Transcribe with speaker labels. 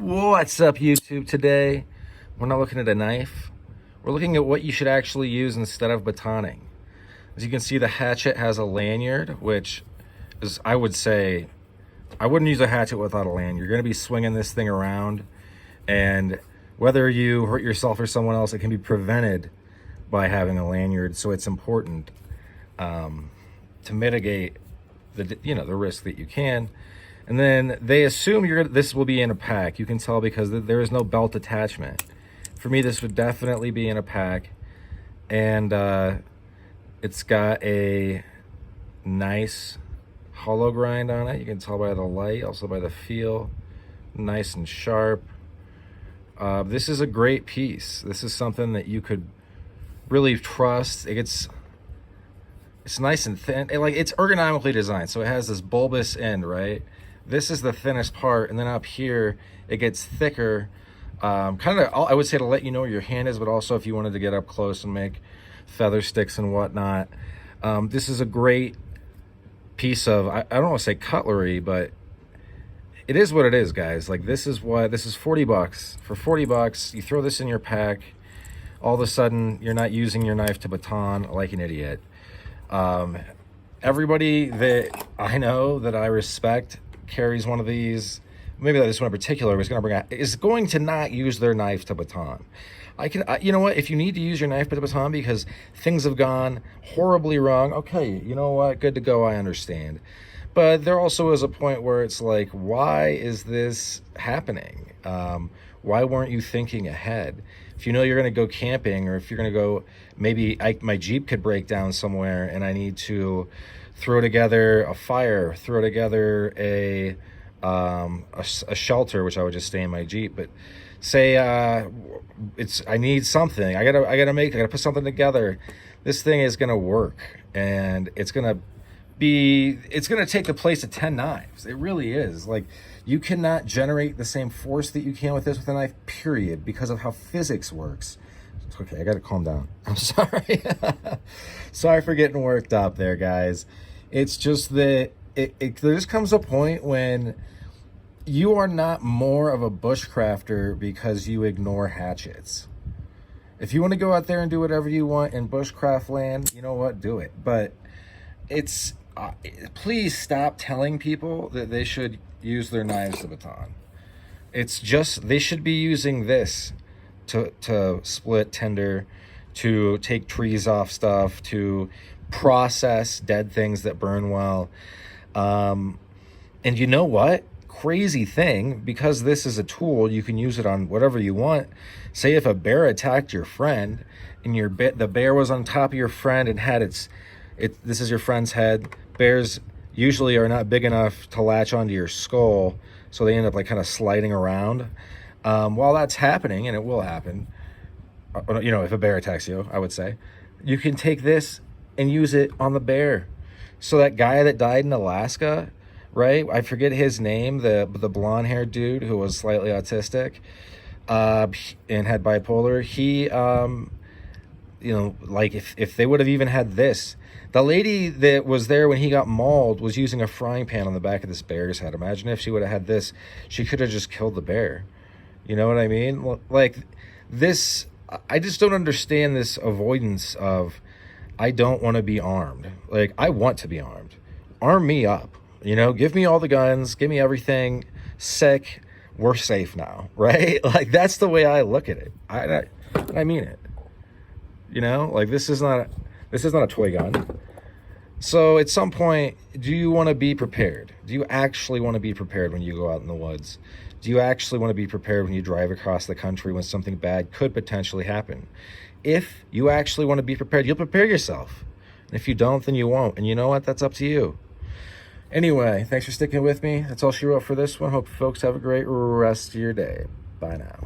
Speaker 1: What's up, YouTube? Today we're not looking at a knife, we're looking at what you should actually use instead of batoning. As you can see, the Hatchet has a lanyard, which is, I would say, I wouldn't use a hatchet without a lanyard. You're going to be swinging this thing around, and whether you hurt yourself or someone else, it can be prevented by having a lanyard. So it's important to mitigate the risk that you can. And then they assume this will be in a pack. You can tell because there is no belt attachment. For me, this would definitely be in a pack. And it's got a nice hollow grind on it. You can tell by the light, also by the feel. Nice and sharp. This is a great piece. This is something that you could really trust. It's nice and thin. It's ergonomically designed, so it has this bulbous end, right? This is the thinnest part, and then up here it gets thicker, kind of, I would say, to let you know where your hand is, but also if you wanted to get up close and make feather sticks and whatnot. This is a great piece of, I don't want to say cutlery, but it is what it is, guys. Like, this is 40 bucks. For 40 bucks, you throw this in your pack, all of a sudden you're not using your knife to baton like an idiot. Everybody that I know, that I respect, carries one of these. Maybe this one in particular is going to not use their knife to baton. You know what, if you need to use your knife to baton because things have gone horribly wrong, okay, you know what, good to go, I understand. But there also is a point where it's like, why is this happening? Why weren't you thinking ahead? If you know you're going to go camping, or if you're going to go, maybe my Jeep could break down somewhere and I need to throw together a fire, throw together a shelter, which I would just stay in my Jeep. But say I need something, I gotta put something together. This thing is gonna work, and it's gonna take the place of 10 knives. It really is. Like, you cannot generate the same force that you can with this with a knife, period, because of how physics works. Okay, I gotta calm down. I'm sorry. Sorry for getting worked up there, guys. It's just that there just comes a point when you are not more of a bushcrafter because you ignore hatchets. If you want to go out there and do whatever you want in bushcraft land, you know what, do it. But please stop telling people that they should use their knives to baton. It's just, they should be using this to split tinder, to take trees off stuff, to process dead things that burn well. And you know what? Crazy thing, because this is a tool, you can use it on whatever you want. Say if a bear attacked your friend and the bear was on top of your friend and had this is your friend's head. Bears usually are not big enough to latch onto your skull, so they end up like kind of sliding around. While that's happening, and it will happen, if a bear attacks you, I would say, you can take this and use it on the bear. So that guy that died in Alaska, right? I forget his name, the blonde-haired dude who was slightly autistic and had bipolar. He, like if they would have even had this, the lady that was there when he got mauled was using a frying pan on the back of this bear's head. Imagine if she would have had this, she could have just killed the bear. You know what I mean? Like this, I just don't understand this avoidance of, I don't want to be armed. Like, I want to be armed. Arm me up. Give me all the guns, give me everything. Sick, we're safe now, right? Like, that's the way I look at it. I mean it. Like, this is not a toy gun. So at some point, do you want to be prepared? Do you actually want to be prepared when you go out in the woods? Do you actually want to be prepared when you drive across the country when something bad could potentially happen? If you actually want to be prepared, you'll prepare yourself. And if you don't, then you won't. And you know what? That's up to you. Anyway, thanks for sticking with me. That's all she wrote for this one. Hope folks have a great rest of your day. Bye now.